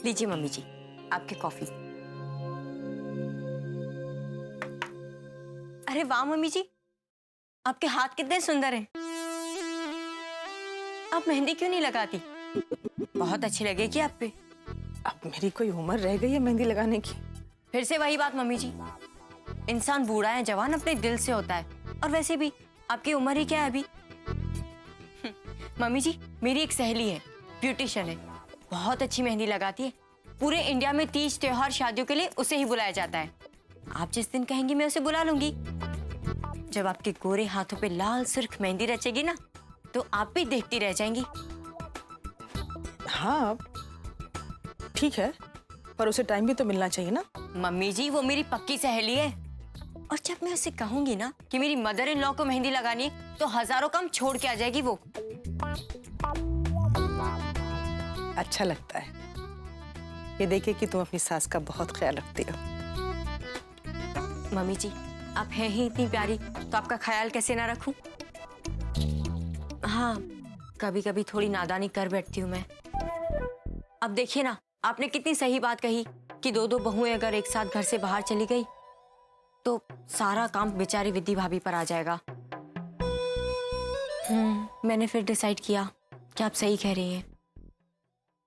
लीजिए मम्मी जी, आपकी कॉफी। अरे वाह मम्मी जी, आपके हाथ कितने सुंदर हैं। आप मेहंदी क्यों नहीं लगाती? बहुत अच्छी लगेगी आप पे। अब मेरी कोई उम्र रह गई है मेहंदी लगाने की? फिर से वही बात मम्मी जी, इंसान बूढ़ा है जवान अपने दिल से होता है, और वैसे भी आपकी उम्र ही क्या है अभी। मम्मी जी, मेरी एक सहेली है, ब्यूटिशियन है, बहुत अच्छी मेहंदी लगाती है। पूरे इंडिया में तीज त्योहार शादियों के लिए उसे ही बुलाया जाता है। आप जिस दिन कहेंगी मैं उसे बुला लूंगी। जब आपके गोरे हाथों पे लाल सुर्ख मेहंदी रचेगी ना, तो आप भी देखती रह जाएंगी। हाँ ठीक है, पर उसे टाइम भी तो मिलना चाहिए ना। मम्मी जी, वो मेरी पक्की सहेली है, और जब मैं उसे कहूंगी ना कि मेरी मदर इन लॉ को मेहंदी लगानी है, तो हजारों काम छोड़ के आ जाएगी वो। अच्छा लगता है ये देखे कि तुम अपनी सास का बहुत ख्याल रखती हो। मम्मी जी, आप हैं ही इतनी प्यारी, तो आपका ख्याल कैसे ना रखूं? हाँ, कभी कभी थोड़ी नादानी कर बैठती हूँ मैं। अब देखिए ना, आपने कितनी सही बात कही कि दो दो बहुएं अगर एक साथ घर से बाहर चली गई तो सारा काम बेचारी विद्धि भाभी पर आ जाएगा। मैंने फिर डिसाइड किया कि आप सही कह रही हैं।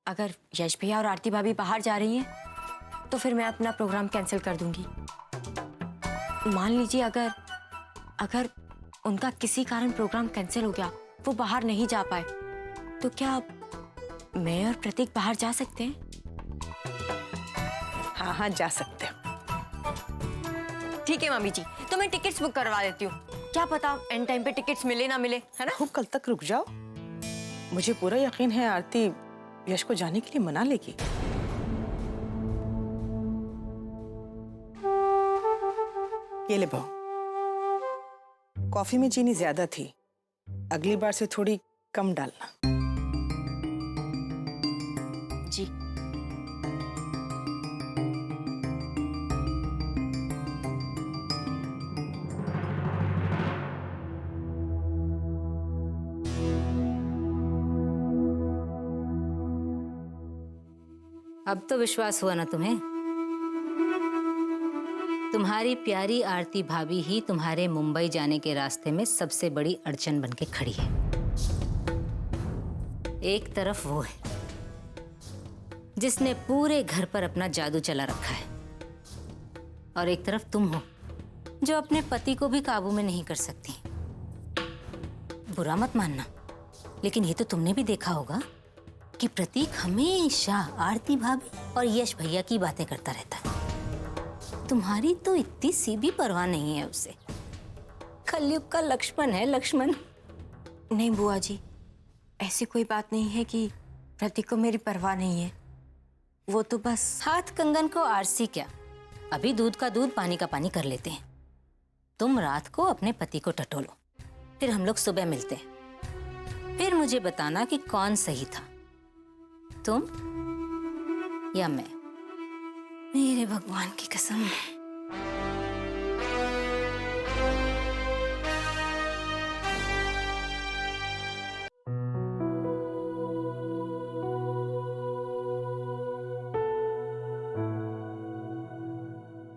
अगर यश भैया और आरती भाभी बाहर जा रही हैं तो फिर मैं अपना प्रोग्राम कैंसिल कर दूंगी। मान लीजिए अगर उनका किसी कारण प्रोग्राम कैंसिल हो गया, वो बाहर नहीं जा पाए, तो क्या मैं और प्रतीक बाहर जा सकते हैं? हाँ हाँ जा सकते हो। ठीक है मम्मी जी, तो मैं टिकट्स बुक करवा देती हूँ। क्या पता एंड टाइम पे टिकट्स मिले ना मिले, है ना? खूब कल तक रुक जाओ, मुझे पूरा यकीन है आरती यश को जाने के लिए मना लेगी। ये ले बहू, कॉफी में चीनी ज्यादा थी, अगली बार से थोड़ी कम डालना। जी। अब तो विश्वास हुआ ना तुम्हें? तुम्हारी प्यारी आरती भाभी ही तुम्हारे मुंबई जाने के रास्ते में सबसे बड़ी अड़चन बनके खड़ी है। एक तरफ वो है जिसने पूरे घर पर अपना जादू चला रखा है, और एक तरफ तुम हो जो अपने पति को भी काबू में नहीं कर सकती। बुरा मत मानना, लेकिन ये तो तुमने भी देखा होगा कि प्रतीक हमेशा आरती भाभी और यश भैया की बातें करता रहता है। तुम्हारी तो इतनी सी भी परवाह नहीं है उसे। कलयुग का लक्ष्मण है, लक्ष्मण। नहीं बुआ जी, ऐसी कोई बात नहीं है कि प्रतीक को मेरी परवाह नहीं है। वो तो बस हाथ कंगन को आरसी क्या, अभी दूध का दूध पानी का पानी कर लेते हैं। तुम रात को अपने पति को टटोलो, फिर हम लोग सुबह मिलते हैं। फिर मुझे बताना कि कौन सही था, तुम या मैं। मेरे भगवान की कसम।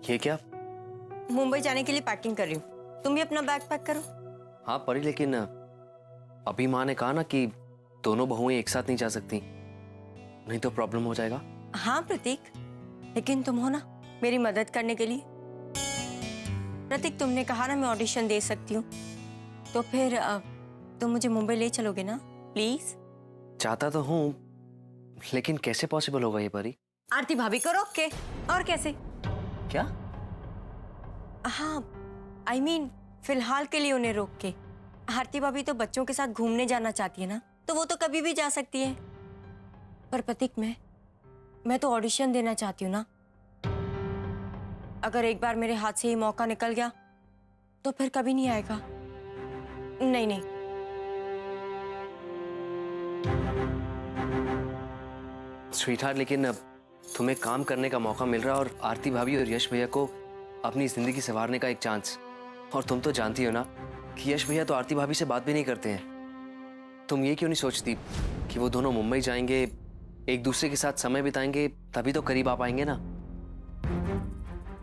ये क्या? मुंबई जाने के लिए पैकिंग कर रही हूँ। तुम भी अपना बैग पैक करो। हाँ परी, लेकिन अभी माँ ने कहा ना कि दोनों बहुएं एक साथ नहीं जा सकती, नहीं तो प्रॉब्लम हो जाएगा। हाँ प्रतीक, लेकिन तुम हो ना मेरी मदद करने के लिए। प्रतीक, तुमने कहा ना मैं ऑडिशन दे सकती हूँ, तो फिर तुम मुझे मुंबई ले चलोगे ना प्लीज? चाहता तो हूँ, लेकिन कैसे पॉसिबल होगा ये परी? आरती भाभी को रोक के। और कैसे? क्या? हाँ I mean, फिलहाल के लिए उन्हें रोक के। आरती भाभी तो बच्चों के साथ घूमने जाना चाहती है ना, तो वो तो कभी भी जा सकती है। पर प्रतीक, मैं तो ऑडिशन देना चाहती हूँ ना। अगर एक बार मेरे हाथ से ये मौका निकल गया तो फिर कभी नहीं आएगा। नहीं नहीं, स्वीटहार्ट, लेकिन अब तुम्हें काम करने का मौका मिल रहा है और आरती भाभी और यश भैया को अपनी जिंदगी संवारने का एक चांस। और तुम तो जानती हो ना कि यश भैया तो आरती भाभी से बात भी नहीं करते हैं, तुम ये क्यों नहीं सोचती कि वो दोनों मुंबई जाएंगे, एक दूसरे के साथ समय बिताएंगे, तभी तो करीब आ पाएंगे ना।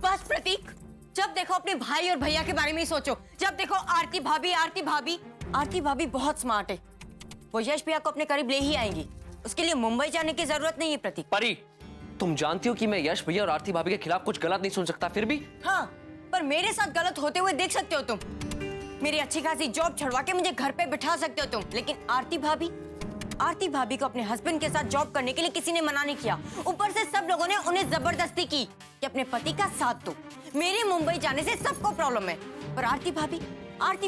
बस प्रतीक, जब देखो अपने भाई और भैया के बारे में ही सोचो। जब देखो आरती भाभी, आरती भाभी। आरती भाभी बहुत स्मार्ट है, वो यश भैया को अपने करीब ले ही आएंगी। उसके लिए मुंबई जाने की जरूरत नहीं है प्रतीक। परी, तुम जानती हो कि मैं यश भैया और आरती भाभी के खिलाफ कुछ गलत नहीं सुन सकता, फिर भी। हाँ, पर मेरे साथ गलत होते हुए देख सकते हो तुम। मेरी अच्छी खासी जॉब छुड़वा के मुझे घर पे बिठा सकते हो तुम, लेकिन आरती भाभी को अपने हस्बैंड के साथ जॉब करने के लिए किसी ने मना नहीं किया। ऊपर से सब लोगों ने उन्हें जबरदस्ती की कि अपने पति का साथ दो। मेरे मुंबई जाने से सबको प्रॉब्लम है, पर आरती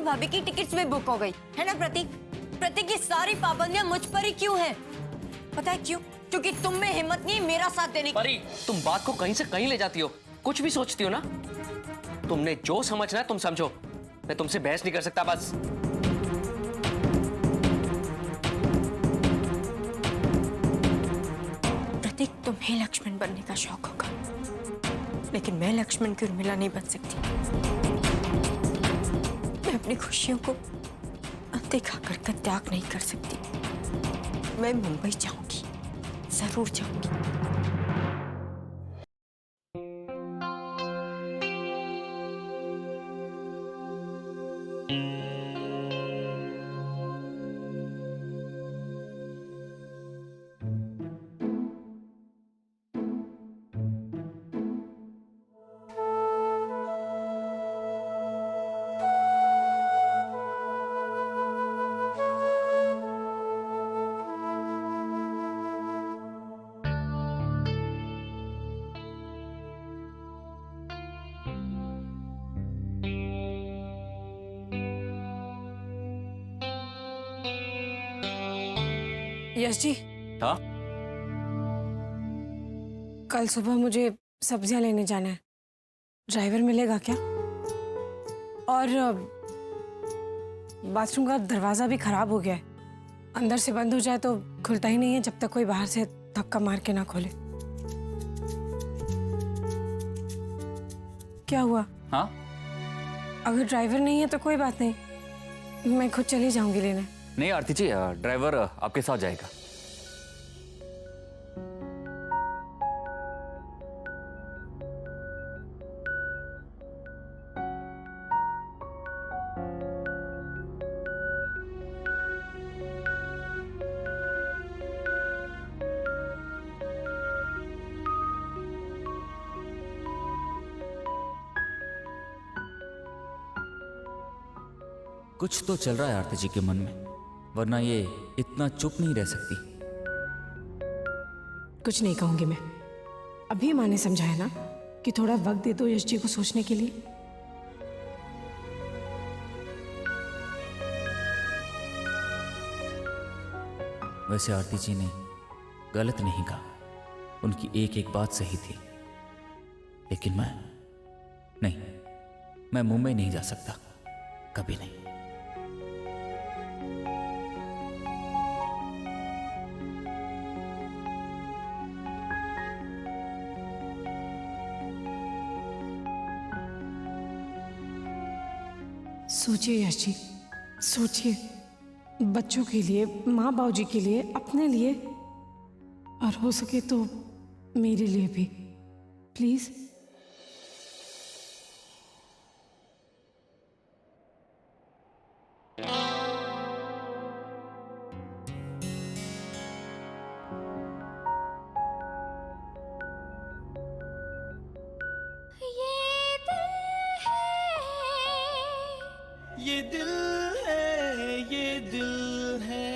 भाभी की टिकट्स भी बुक हो गई है ना प्रतीक। प्रतीक, ये सारी पाबंदियां मुझ पर ही क्यों है? पता है क्यों? क्योंकि तुम में हिम्मत नहीं मेरा साथ देने की। परी, तुम बात को कहीं से कहीं ले जाती हो, कुछ भी सोचती हो ना। तुमने जो समझना है तुम समझो, मैं तुमसे बहस नहीं कर सकता। बस प्रतीक, तुम्हें लक्ष्मण बनने का शौक होगा, लेकिन मैं लक्ष्मण की उर्मिला नहीं बन सकती। मैं अपनी खुशियों को अनदेखा कर त्याग नहीं कर सकती। मैं मुंबई जाऊंगी, जरूर जाऊंगी। यश जी, हाँ? कल सुबह मुझे सब्जियां लेने जाना है। ड्राइवर मिलेगा क्या? और बाथरूम का दरवाजा भी खराब हो गया है, अंदर से बंद हो जाए तो खुलता ही नहीं है जब तक कोई बाहर से धक्का मार के ना खोले। क्या हुआ? हाँ? अगर ड्राइवर नहीं है तो कोई बात नहीं, मैं खुद चली जाऊंगी लेने। नहीं आरती जी, ड्राइवर आपके साथ जाएगा। कुछ तो चल रहा है आरती जी के मन में, वरना ये इतना चुप नहीं रह सकती। कुछ नहीं कहूंगी मैं। अभी माँ ने समझाया ना कि थोड़ा वक्त दे दो यश जी को सोचने के लिए। वैसे आरती जी ने गलत नहीं कहा, उनकी एक एक बात सही थी, लेकिन मैं मुंबई नहीं जा सकता, कभी नहीं। सोचिए यश जी, सोचिए, बच्चों के लिए, माँ बाबू जी के लिए, अपने लिए, और हो सके तो मेरे लिए भी, प्लीज। ये दिल है, ये दिल है,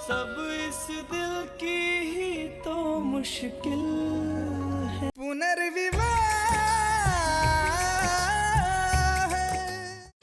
सब इस दिल की ही तो मुश्किल